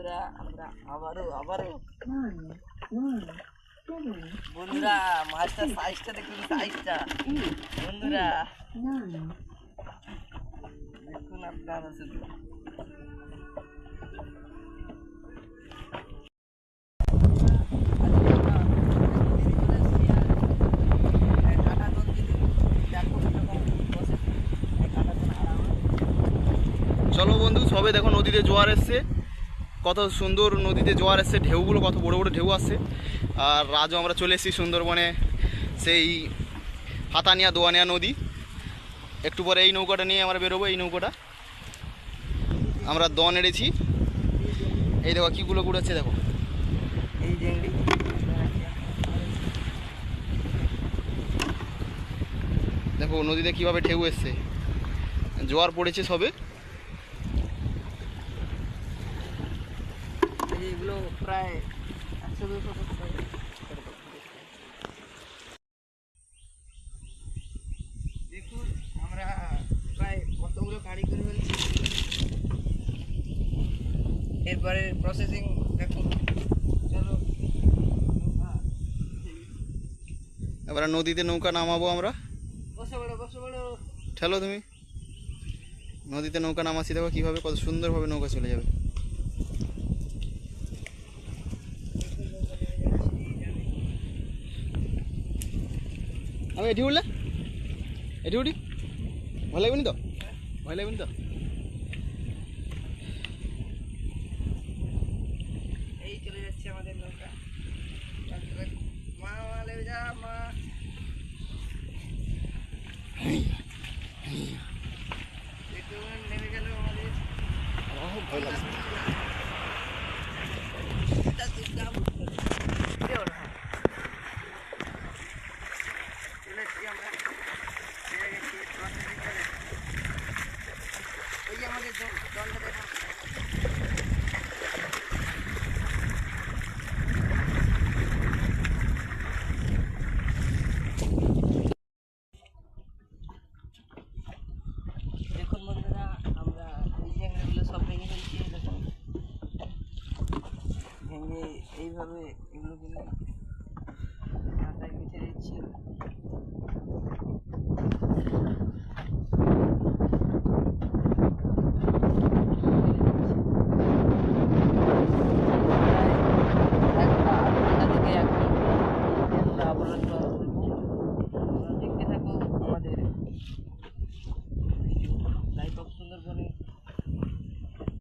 বন্ধুরা আমরা আবারও বন্ধুরা মাছটার সাইজটা দেখুন, সাইজটা বন্ধুরা দেখুন আপনারা শুধু। চলো বন্ধু, সবে দেখো নদীতে জোয়ার এসছে, কত সুন্দর নদীতে জোয়ার এসছে, ঢেউগুলো কত বড় বড় ঢেউ আসছে। আর আজও আমরা চলে এসেছি সুন্দরবনে, সেই হাতানিয়া দোয়ানিয়া নদী। একটু পরে এই নৌকাটা নিয়ে আমরা বেরোবো। এই নৌকাটা আমরা দন এড়েছি। এই দেখো কীগুলো ঘুরেছে, দেখো এই জেংড়ি দেখো নদীতে কীভাবে ঢেউ এসছে, জোয়ার পড়েছে সবে। এগুলো প্রায় 100-200 দেখুন আমরা প্রায় কতগুলো গাড়ি করে ফেলছি। এরপরে প্রসেসিং দেখুন। চলো এবার নদীতে নৌকা নামাবো আমরা। বসে বড় ঠেলো তুমি। নদীতে নৌকা নামাচ্ছি, দেখো কীভাবে কত সুন্দরভাবে নৌকা চলে যাবে। আমি এটি উঠলে এটি উঠি, ভয় লাগবে না তো? ভয় লাগবে না তো? এই চলে যাচ্ছে আমাদের নৌকা। মা লেগে যা মা। দেখুন নেমে গেল আমাদের। ভয় লাগছে। দেখুন বন্ধুরা আমরা এই জায়গাগুলো সব ভেঙে ফেলছি। দেখুন ভেঙে এইভাবে এগুলো